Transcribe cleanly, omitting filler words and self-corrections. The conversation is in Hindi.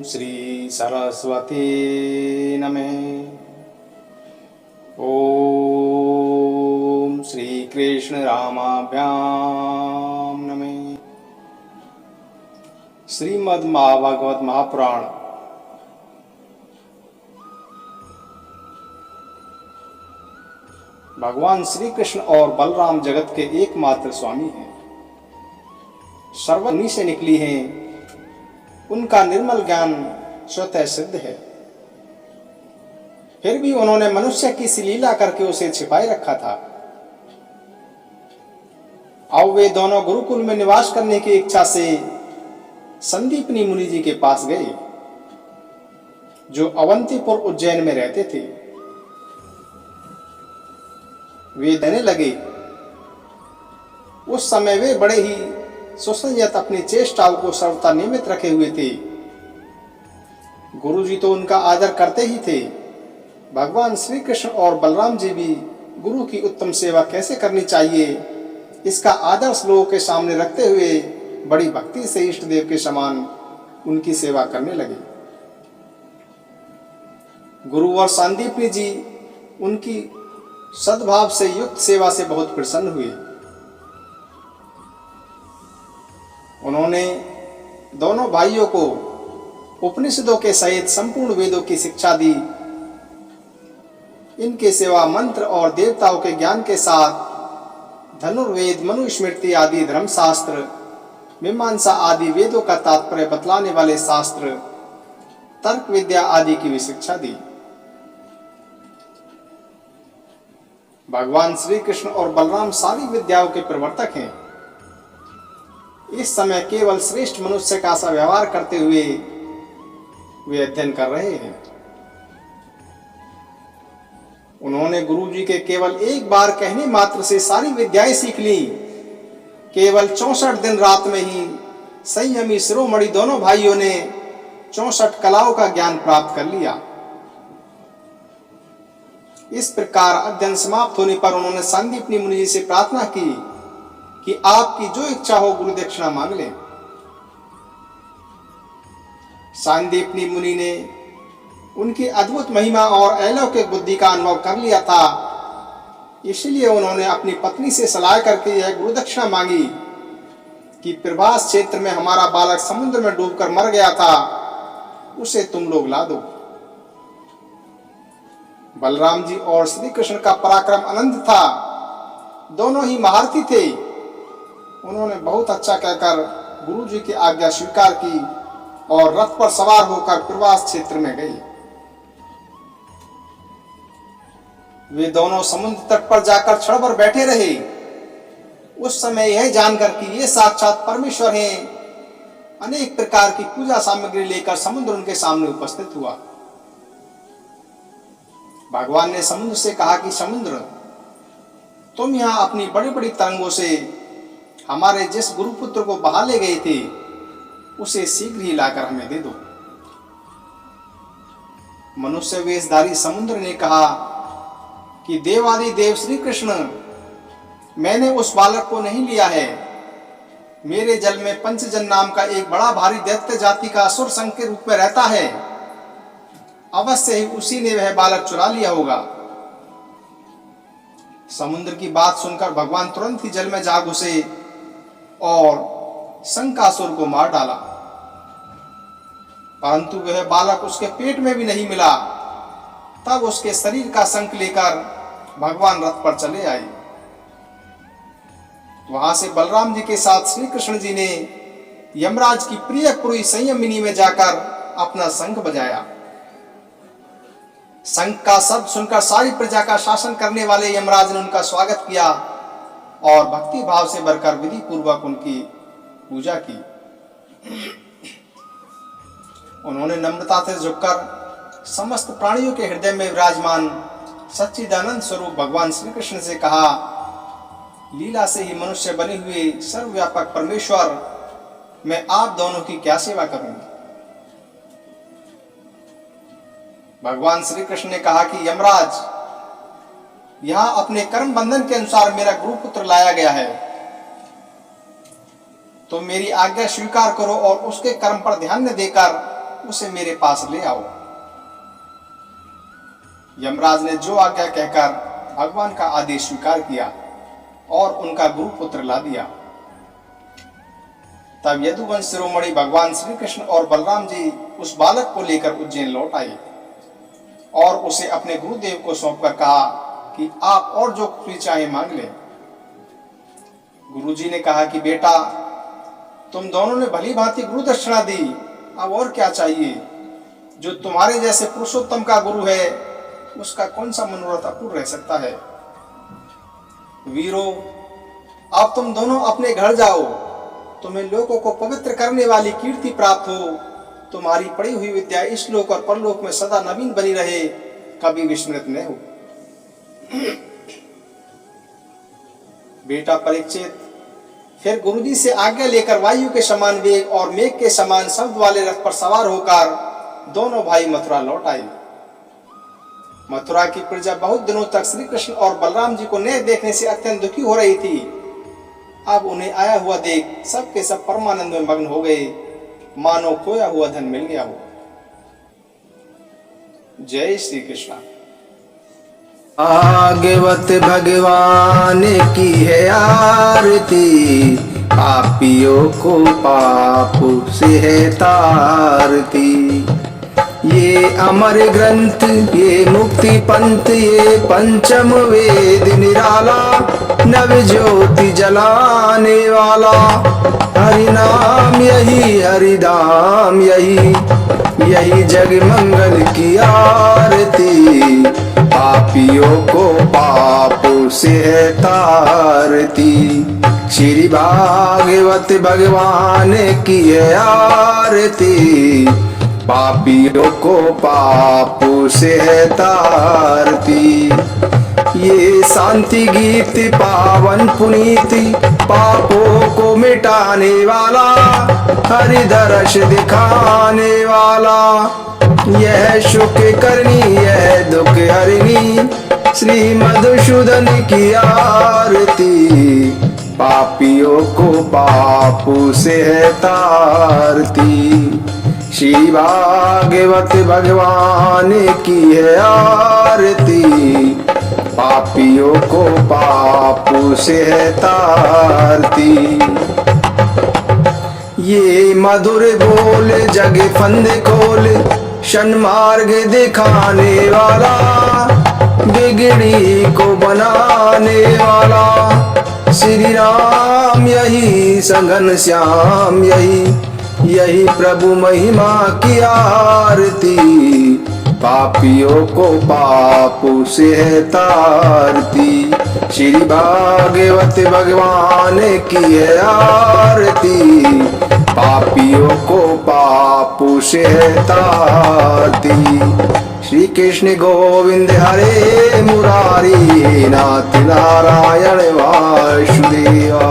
श्री सरस्वती नमः। ओम श्री कृष्ण रामाभ्याम नमः। श्रीमद् महाभागवत महापुराण भगवान श्री कृष्ण और बलराम जगत के एकमात्र स्वामी हैं। सर्व उन्हीं से निकली हैं। उनका निर्मल ज्ञान स्वतः सिद्ध है। फिर भी उन्होंने मनुष्य की सी लीला करके उसे छिपाए रखा था। अब वे दोनों गुरुकुल में निवास करने की इच्छा से संदीपनी मुनि जी के पास गए, जो अवंतीपुर उज्जैन में रहते थे। वे कहने लगे। उस समय वे बड़े ही सुसंयत अपनी चेष्टाओं को सर्वथा नियमित रखे हुए थे। गुरु जी तो उनका आदर करते ही थे। भगवान श्री कृष्ण और बलराम जी भी गुरु की उत्तम सेवा कैसे करनी चाहिए, इसका आदर्श लोगों के सामने रखते हुए बड़ी भक्ति से इष्ट देव के समान उनकी सेवा करने लगे। गुरु और संदीपनी जी उनकी सद्भाव से युक्त सेवा से बहुत प्रसन्न हुए। उन्होंने दोनों भाइयों को उपनिषदों के सहित संपूर्ण वेदों की शिक्षा दी। इनके सेवा मंत्र और देवताओं के ज्ञान के साथ धनुर्वेद, मनुस्मृति आदि धर्मशास्त्र, मीमांसा आदि वेदों का तात्पर्य बतलाने वाले शास्त्र, तर्क विद्या आदि की भी शिक्षा दी। भगवान श्री कृष्ण और बलराम सारी विद्याओं के प्रवर्तक हैं। इस समय केवल श्रेष्ठ मनुष्य का सा व्यवहार करते हुए वे अध्ययन कर रहे हैं। उन्होंने गुरु जी के केवल एक बार कहने मात्र से सारी विद्याएं सीख ली। केवल 64 दिन रात में ही संयमी शिरोमणि दोनों भाइयों ने 64 कलाओं का ज्ञान प्राप्त कर लिया। इस प्रकार अध्ययन समाप्त होने पर उन्होंने संदीपनी मुनि जी से प्रार्थना की कि आपकी जो इच्छा हो गुरु दक्षिणा मांग लें। संदीपनी मुनि ने उनकी अद्भुत महिमा और अलौकिक बुद्धि का अनुभव कर लिया था। इसलिए उन्होंने अपनी पत्नी से सलाह करके यह गुरु दक्षिणा मांगी कि प्रभास क्षेत्र में हमारा बालक समुद्र में डूबकर मर गया था, उसे तुम लोग ला दो। बलराम जी और श्री कृष्ण का पराक्रम अनंत था। दोनों ही महारथी थे। उन्होंने बहुत अच्छा कहकर गुरु जी की आज्ञा स्वीकार की और रथ पर सवार होकर प्रवास क्षेत्र में गए। वे दोनों समुद्र तट पर जाकर क्षण भर बैठे रहे। उस समय यह जानकर कि ये साक्षात परमेश्वर हैं, अनेक प्रकार की पूजा सामग्री लेकर समुद्र उनके सामने उपस्थित हुआ। भगवान ने समुद्र से कहा कि समुद्र, तुम यहाँ अपनी बड़ी बड़ी तरंगों से हमारे जिस गुरुपुत्र को बहा ले गए थे, उसे शीघ्र ही लाकर हमें दे दो। मनुष्य वेशधारी समुद्र ने कहा कि देवादि देव श्री कृष्ण, मैंने उस बालक को नहीं लिया है। मेरे जल में पंचजन नाम का एक बड़ा भारी दैत्य जाति का असुर संघ के रूप में रहता है। अवश्य ही उसी ने वह बालक चुरा लिया होगा। समुद्र की बात सुनकर भगवान तुरंत ही जल में जा घुसे और शंकासुर को मार डाला, परंतु वह बालक उसके पेट में भी नहीं मिला। तब उसके शरीर का शंख लेकर भगवान रथ पर चले आए। वहां से बलराम जी के साथ श्री कृष्ण जी ने यमराज की प्रिय पुरी संयमिनी में जाकर अपना शंख बजाया। शंख का शब्द सुनकर सारी प्रजा का शासन करने वाले यमराज ने उनका स्वागत किया और भक्ति भाव से भरकर विधि पूर्वक उनकी पूजा की। उन्होंने नम्रता से झुककर समस्त प्राणियों के हृदय में विराजमान सच्चिदानंद स्वरूप भगवान श्री कृष्ण से कहा, लीला से ही मनुष्य बने हुए सर्वव्यापक परमेश्वर, मैं आप दोनों की क्या सेवा करूंगी। भगवान श्री कृष्ण ने कहा कि यमराज, यहाँ अपने कर्म बंधन के अनुसार मेरा गुरुपुत्र लाया गया है। तो मेरी आज्ञा स्वीकार करो और उसके कर्म पर ध्यान न देकर उसे मेरे पास ले आओ। यमराज ने जो आज्ञा कहकर भगवान का आदेश स्वीकार किया और उनका गुरु पुत्र ला दिया। तब यदुवंश शिरोमणि भगवान श्री कृष्ण और बलराम जी उस बालक को लेकर उज्जैन लौट आए और उसे अपने गुरुदेव को सौंपकर कहा कि आप और जो कुछ चाहे मांग लें। गुरुजी ने कहा कि बेटा, तुम दोनों ने भली भांति गुरु दक्षिणा दी, अब और क्या चाहिए। जो तुम्हारे जैसे पुरुषोत्तम का गुरु है उसका कौन सा मनोरथ अपूर्ण रह सकता है। वीरो, अब तुम दोनों अपने घर जाओ। तुम्हें लोगों को पवित्र करने वाली कीर्ति प्राप्त हो। तुम्हारी पढ़ी हुई विद्या इस लोक और परलोक में सदा नवीन बनी रहे, कभी विस्मृत न हो। बेटा परीक्षित फिर गुरुजी से आज्ञा लेकर वायु के समान वेग और मेघ के समान शब्द वाले रथ पर सवार होकर दोनों भाई मथुरा लौट आए। मथुरा की प्रजा बहुत दिनों तक श्री कृष्ण और बलराम जी को न देखने से अत्यंत दुखी हो रही थी। अब उन्हें आया हुआ देख सब के सब परमानंद में मग्न हो गए, मानो खोया हुआ धन मिल गया हो। जय श्री कृष्ण। भागवत भगवान की है आरती, पापियों को पाप से है तारती। ये अमर ग्रंथ, ये मुक्ति पंथ, ये पंचम वेद निराला, नव ज्योति जलाने वाला। हरि नाम यही, हरि धाम यही, यही जग मंगल की आरती। पापियों को पाप से है तारती। श्री भागवत भगवान की है आरती, पापियों को पाप से है तारती। ये शांति गीत पावन पुनीति, पापों को मिटाने वाला, हरि दर्श दिखाने वाला। यह सुख करनी, यह दुख हरनी, श्री मधुसूदन की आरती। पापियों को पाप से है तारती। श्री भागवत भगवान की है आरती, पापियों को पाप से है तारती। ये मधुर बोल जग फंद खोल, सन्मार्ग दिखाने वाला, बिगड़ी को बनाने वाला। श्री राम यही, सघन श्याम यही, यही प्रभु महिमा की आरती। पापियों को पाप से है तारती। श्री भागवत भगवान की है आरती, पापियों को पाप से है तारती। श्री कृष्ण गोविंद हरे मुरारी, नाथ नारायण वासुदेवा।